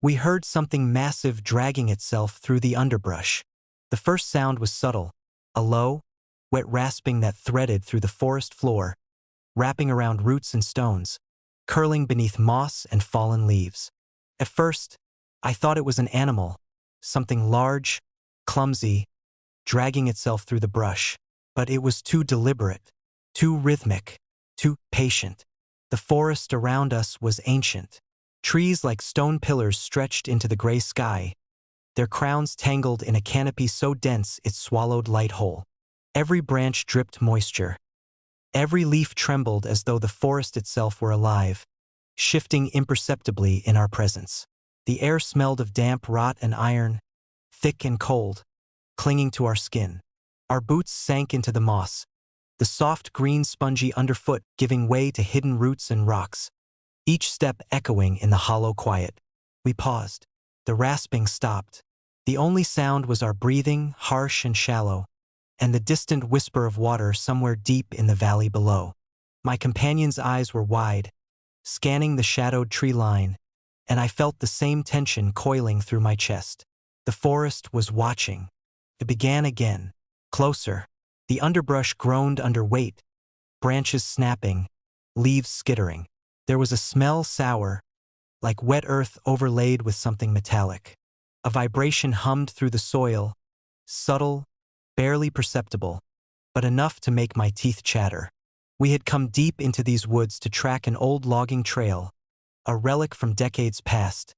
We heard something massive dragging itself through the underbrush. The first sound was subtle, a low, wet rasping that threaded through the forest floor, wrapping around roots and stones, curling beneath moss and fallen leaves. At first, I thought it was an animal, something large, clumsy, dragging itself through the brush. But it was too deliberate, too rhythmic, too patient. The forest around us was ancient. Trees like stone pillars stretched into the gray sky, their crowns tangled in a canopy so dense it swallowed light whole. Every branch dripped moisture. Every leaf trembled as though the forest itself were alive, shifting imperceptibly in our presence. The air smelled of damp rot and iron, thick and cold, clinging to our skin. Our boots sank into the moss, the soft green spongy underfoot giving way to hidden roots and rocks, each step echoing in the hollow quiet. We paused. The rasping stopped. The only sound was our breathing, harsh and shallow, and the distant whisper of water somewhere deep in the valley below. My companion's eyes were wide, scanning the shadowed tree line, and I felt the same tension coiling through my chest. The forest was watching. It began again. Closer. The underbrush groaned under weight, branches snapping, leaves skittering. There was a smell sour, like wet earth overlaid with something metallic. A vibration hummed through the soil, subtle, barely perceptible, but enough to make my teeth chatter. We had come deep into these woods to track an old logging trail, a relic from decades past,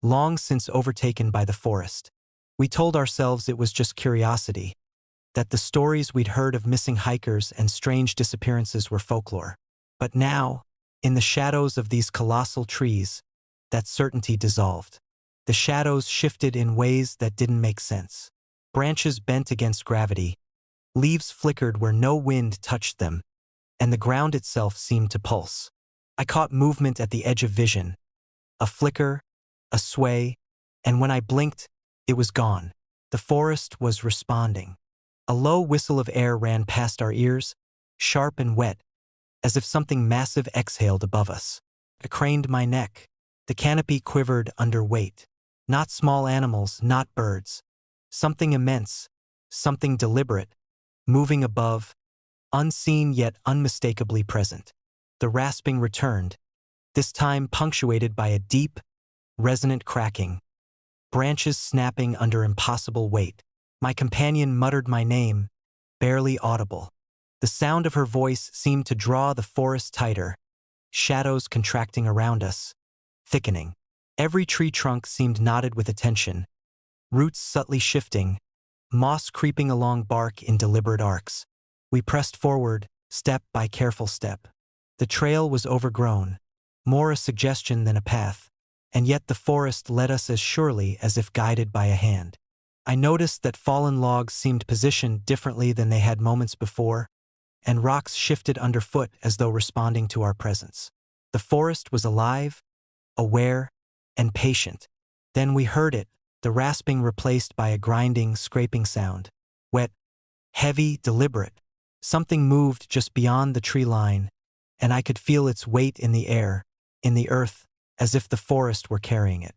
long since overtaken by the forest. We told ourselves it was just curiosity, that the stories we'd heard of missing hikers and strange disappearances were folklore. But now, in the shadows of these colossal trees, that certainty dissolved. The shadows shifted in ways that didn't make sense. Branches bent against gravity, leaves flickered where no wind touched them, and the ground itself seemed to pulse. I caught movement at the edge of vision, a flicker, a sway, and when I blinked, it was gone. The forest was responding. A low whistle of air ran past our ears, sharp and wet, as if something massive exhaled above us. I craned my neck. The canopy quivered under weight. Not small animals, not birds. Something immense, something deliberate, moving above, unseen yet unmistakably present. The rasping returned, this time punctuated by a deep, resonant cracking, branches snapping under impossible weight. My companion muttered my name, barely audible. The sound of her voice seemed to draw the forest tighter, shadows contracting around us, thickening. Every tree trunk seemed knotted with attention, roots subtly shifting, moss creeping along bark in deliberate arcs. We pressed forward, step by careful step. The trail was overgrown, more a suggestion than a path, and yet the forest led us as surely as if guided by a hand. I noticed that fallen logs seemed positioned differently than they had moments before, and rocks shifted underfoot as though responding to our presence. The forest was alive, aware, and patient. Then we heard it, the rasping replaced by a grinding, scraping sound. Wet, heavy, deliberate. Something moved just beyond the tree line, and I could feel its weight in the air, in the earth, as if the forest were carrying it.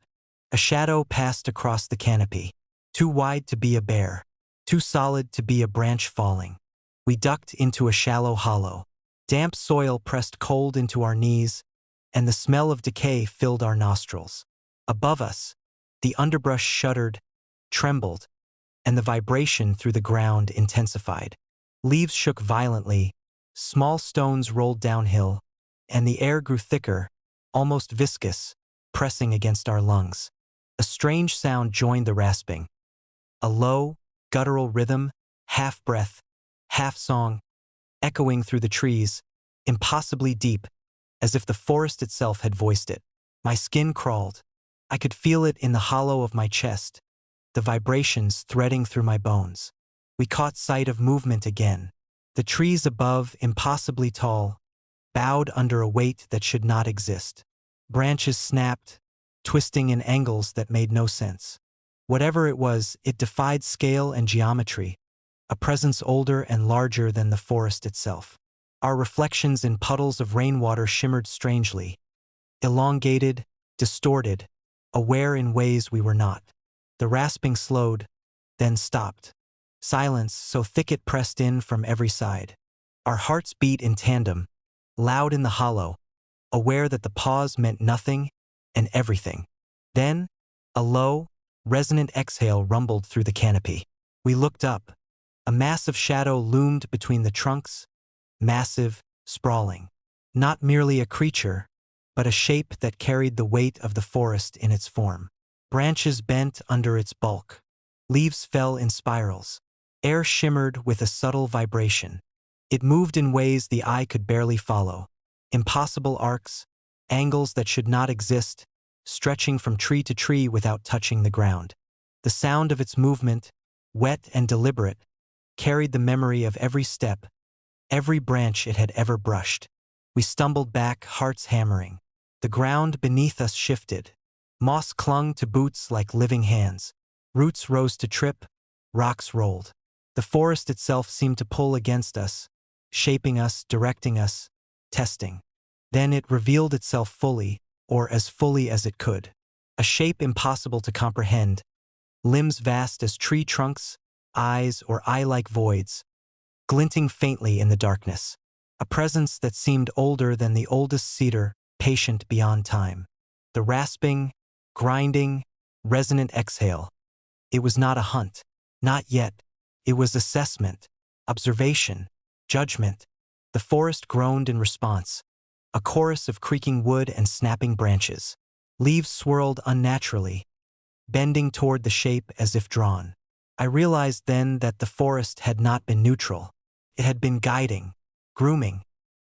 A shadow passed across the canopy, too wide to be a bear, too solid to be a branch falling. We ducked into a shallow hollow. Damp soil pressed cold into our knees, and the smell of decay filled our nostrils. Above us, the underbrush shuddered, trembled, and the vibration through the ground intensified. Leaves shook violently, small stones rolled downhill, and the air grew thicker, almost viscous, pressing against our lungs. A strange sound joined the rasping. A low, guttural rhythm, half breath, half song, echoing through the trees, impossibly deep, as if the forest itself had voiced it. My skin crawled. I could feel it in the hollow of my chest, the vibrations threading through my bones. We caught sight of movement again. The trees above, impossibly tall, bowed under a weight that should not exist. Branches snapped, twisting in angles that made no sense. Whatever it was, it defied scale and geometry, a presence older and larger than the forest itself. Our reflections in puddles of rainwater shimmered strangely, elongated, distorted, aware in ways we were not. The rasping slowed, then stopped. Silence so thick it pressed in from every side. Our hearts beat in tandem, loud in the hollow, aware that the pause meant nothing and everything. Then, a low, resonant exhale rumbled through the canopy. We looked up. A massive shadow loomed between the trunks, massive, sprawling. Not merely a creature, but a shape that carried the weight of the forest in its form. Branches bent under its bulk. Leaves fell in spirals. Air shimmered with a subtle vibration. It moved in ways the eye could barely follow. Impossible arcs, angles that should not exist, stretching from tree to tree without touching the ground. The sound of its movement, wet and deliberate, carried the memory of every step, every branch it had ever brushed. We stumbled back, hearts hammering. The ground beneath us shifted. Moss clung to boots like living hands. Roots rose to trip, rocks rolled. The forest itself seemed to pull against us, shaping us, directing us, testing. Then it revealed itself fully, or as fully as it could. A shape impossible to comprehend, limbs vast as tree trunks, eyes or eye-like voids, glinting faintly in the darkness. A presence that seemed older than the oldest cedar, patient beyond time. The rasping, grinding, resonant exhale. It was not a hunt. Not yet. It was assessment, observation, judgment. The forest groaned in response. A chorus of creaking wood and snapping branches. Leaves swirled unnaturally, bending toward the shape as if drawn. I realized then that the forest had not been neutral. It had been guiding, grooming,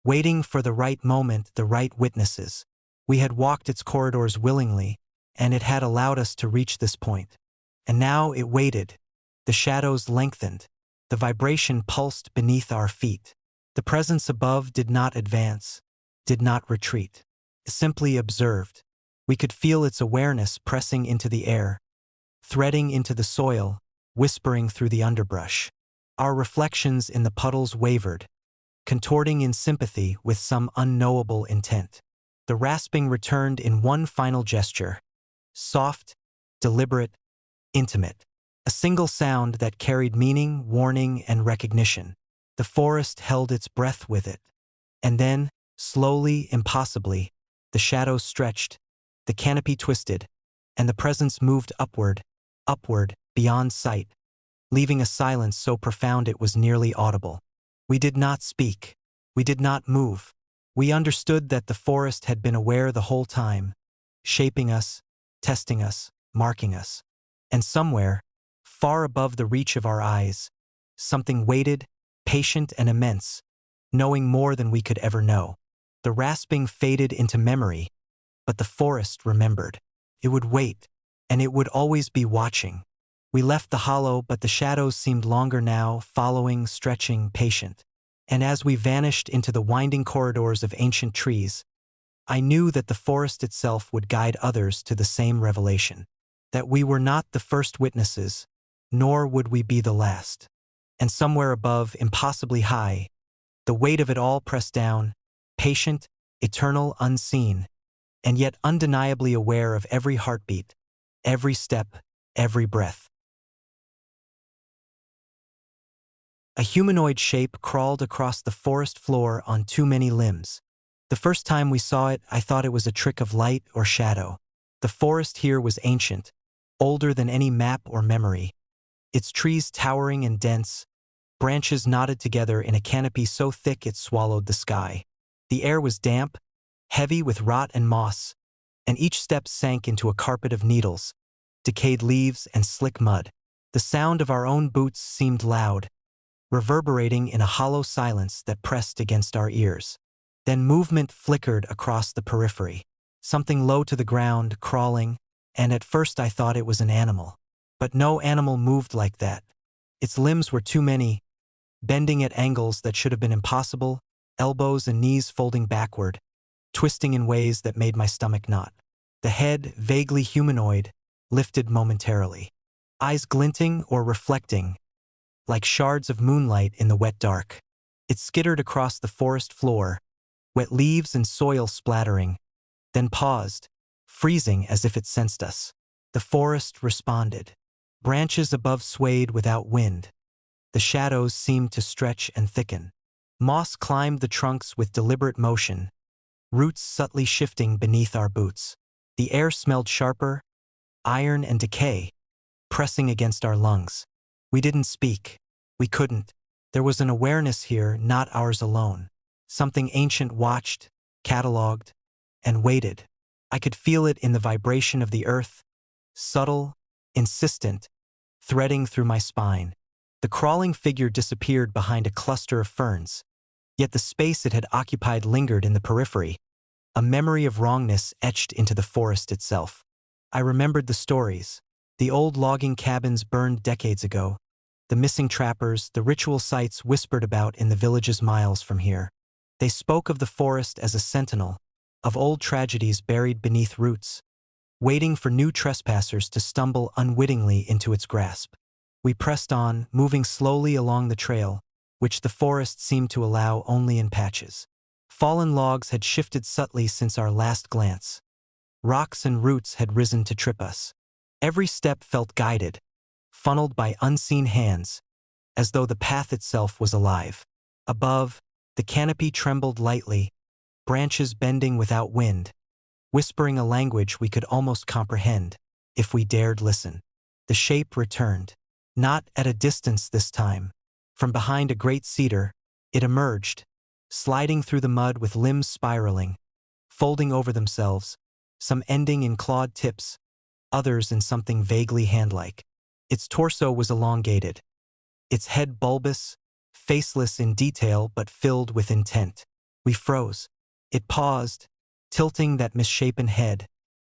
waiting for the right moment, the right witnesses. We had walked its corridors willingly, and it had allowed us to reach this point. And now it waited. The shadows lengthened. The vibration pulsed beneath our feet. The presence above did not advance, did not retreat. It simply observed. We could feel its awareness pressing into the air, threading into the soil, whispering through the underbrush. Our reflections in the puddles wavered, contorting in sympathy with some unknowable intent. The rasping returned in one final gesture. Soft, deliberate, intimate. A single sound that carried meaning, warning, and recognition. The forest held its breath with it. And then, slowly, impossibly, the shadows stretched, the canopy twisted, and the presence moved upward, beyond sight, leaving a silence so profound it was nearly audible. We did not speak. We did not move. We understood that the forest had been aware the whole time, shaping us, testing us, marking us. And somewhere, far above the reach of our eyes, something waited, patient and immense, knowing more than we could ever know. The rasping faded into memory, but the forest remembered. It would wait, and it would always be watching. We left the hollow, but the shadows seemed longer now, following, stretching, patient. And as we vanished into the winding corridors of ancient trees, I knew that the forest itself would guide others to the same revelation. That we were not the first witnesses, nor would we be the last. And somewhere above, impossibly high, the weight of it all pressed down, patient, eternal, unseen, and yet undeniably aware of every heartbeat, every step, every breath. A humanoid shape crawled across the forest floor on too many limbs. The first time we saw it, I thought it was a trick of light or shadow. The forest here was ancient, older than any map or memory. Its trees towering and dense, branches knotted together in a canopy so thick it swallowed the sky. The air was damp, heavy with rot and moss, and each step sank into a carpet of needles, decayed leaves, and slick mud. The sound of our own boots seemed loud, reverberating in a hollow silence that pressed against our ears. Then movement flickered across the periphery, something low to the ground, crawling, and at first I thought it was an animal. But no animal moved like that. Its limbs were too many, bending at angles that should have been impossible, elbows and knees folding backward, twisting in ways that made my stomach knot. The head, vaguely humanoid, lifted momentarily, eyes glinting or reflecting, like shards of moonlight in the wet dark. It skittered across the forest floor, wet leaves and soil splattering, then paused, freezing as if it sensed us. The forest responded. Branches above swayed without wind. The shadows seemed to stretch and thicken. Moss climbed the trunks with deliberate motion, roots subtly shifting beneath our boots. The air smelled sharper, iron and decay, pressing against our lungs. We didn't speak. We couldn't. There was an awareness here, not ours alone. Something ancient watched, catalogued, and waited. I could feel it in the vibration of the earth, subtle, insistent, threading through my spine. The crawling figure disappeared behind a cluster of ferns, yet the space it had occupied lingered in the periphery, a memory of wrongness etched into the forest itself. I remembered the stories, the old logging cabins burned decades ago, the missing trappers, the ritual sites whispered about in the villages miles from here. They spoke of the forest as a sentinel, of old tragedies buried beneath roots, waiting for new trespassers to stumble unwittingly into its grasp. We pressed on, moving slowly along the trail, which the forest seemed to allow only in patches. Fallen logs had shifted subtly since our last glance. Rocks and roots had risen to trip us. Every step felt guided, funneled by unseen hands, as though the path itself was alive. Above, the canopy trembled lightly, branches bending without wind, whispering a language we could almost comprehend, if we dared listen. The shape returned. Not at a distance this time. From behind a great cedar, it emerged, sliding through the mud with limbs spiraling, folding over themselves, some ending in clawed tips, others in something vaguely hand-like. Its torso was elongated, its head bulbous, faceless in detail but filled with intent. We froze. It paused, tilting that misshapen head,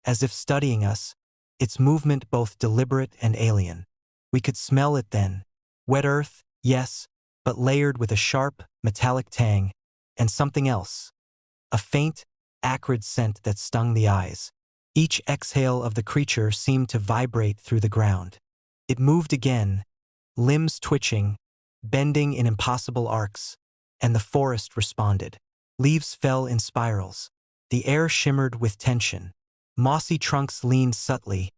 as if studying us, its movement both deliberate and alien. We could smell it then. Wet earth, yes, but layered with a sharp, metallic tang, and something else. A faint, acrid scent that stung the eyes. Each exhale of the creature seemed to vibrate through the ground. It moved again, limbs twitching, bending in impossible arcs, and the forest responded. Leaves fell in spirals. The air shimmered with tension. Mossy trunks leaned subtly,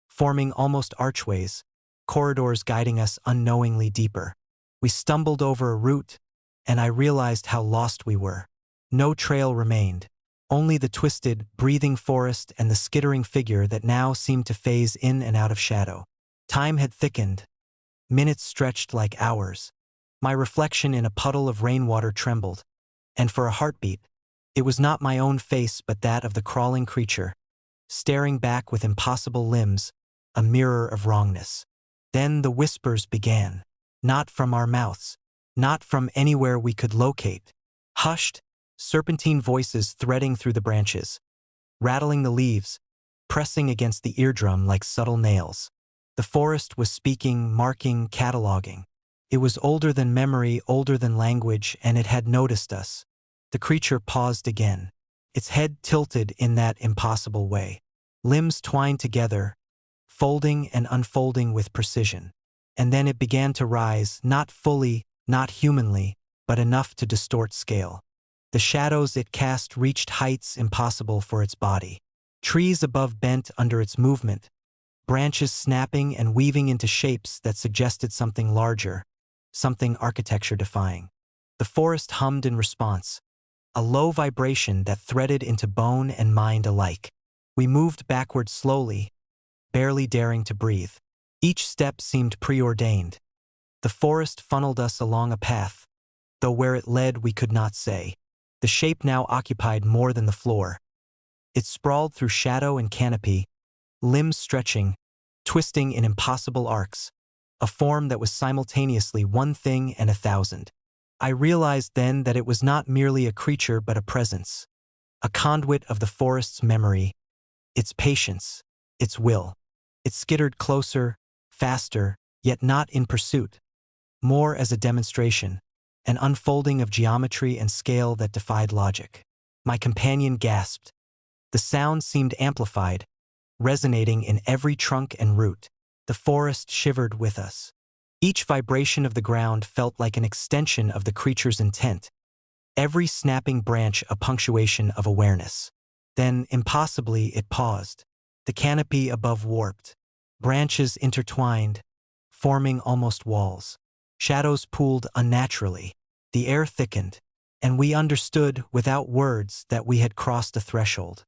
forming almost archways, corridors guiding us unknowingly deeper. We stumbled over a root, and I realized how lost we were. No trail remained, only the twisted, breathing forest and the skittering figure that now seemed to phase in and out of shadow. Time had thickened. Minutes stretched like hours. My reflection in a puddle of rainwater trembled, and for a heartbeat, it was not my own face but that of the crawling creature, staring back with impossible limbs, a mirror of wrongness. Then the whispers began, not from our mouths, not from anywhere we could locate. Hushed, serpentine voices threading through the branches, rattling the leaves, pressing against the eardrum like subtle nails. The forest was speaking, marking, cataloging. It was older than memory, older than language, and it had noticed us. The creature paused again, its head tilted in that impossible way. Limbs twined together, folding and unfolding with precision. And then it began to rise, not fully, not humanly, but enough to distort scale. The shadows it cast reached heights impossible for its body. Trees above bent under its movement, branches snapping and weaving into shapes that suggested something larger, something architecture-defying. The forest hummed in response, a low vibration that threaded into bone and mind alike. We moved backward slowly, barely daring to breathe. Each step seemed preordained. The forest funneled us along a path, though where it led we could not say. The shape now occupied more than the floor. It sprawled through shadow and canopy, limbs stretching, twisting in impossible arcs, a form that was simultaneously one thing and 1,000. I realized then that it was not merely a creature but a presence, a conduit of the forest's memory, its patience, its will. It skittered closer, faster, yet not in pursuit, more as a demonstration, an unfolding of geometry and scale that defied logic. My companion gasped. The sound seemed amplified, resonating in every trunk and root. The forest shivered with us. Each vibration of the ground felt like an extension of the creature's intent, every snapping branch a punctuation of awareness. Then, impossibly, it paused. The canopy above warped. Branches intertwined, forming almost walls. Shadows pooled unnaturally. The air thickened, and we understood, without words, that we had crossed a threshold.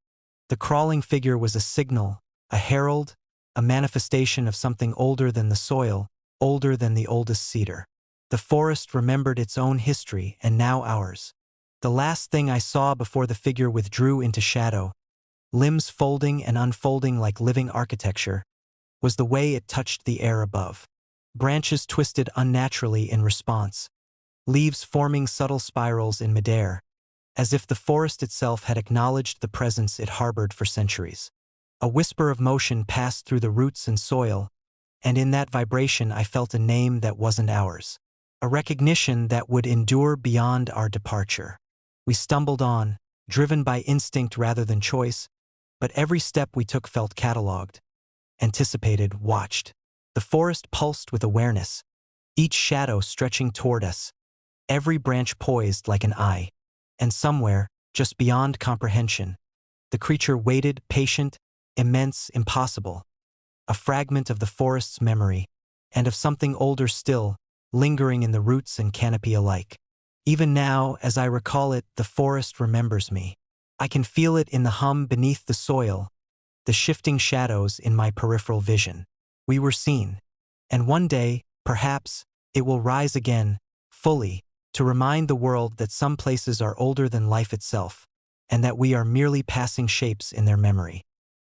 The crawling figure was a signal, a herald, a manifestation of something older than the soil, older than the oldest cedar. The forest remembered its own history, and now ours. The last thing I saw before the figure withdrew into shadow, limbs folding and unfolding like living architecture, was the way it touched the air above. Branches twisted unnaturally in response, leaves forming subtle spirals in midair, as if the forest itself had acknowledged the presence it harbored for centuries. A whisper of motion passed through the roots and soil, and in that vibration I felt a name that wasn't ours. A recognition that would endure beyond our departure. We stumbled on, driven by instinct rather than choice, but every step we took felt catalogued, anticipated, watched. The forest pulsed with awareness, each shadow stretching toward us, every branch poised like an eye. And somewhere, just beyond comprehension, the creature waited, patient, immense, impossible. A fragment of the forest's memory, and of something older still, lingering in the roots and canopy alike. Even now, as I recall it, the forest remembers me. I can feel it in the hum beneath the soil, the shifting shadows in my peripheral vision. We were seen. And one day, perhaps, it will rise again, fully, to remind the world that some places are older than life itself, and that we are merely passing shapes in their memory.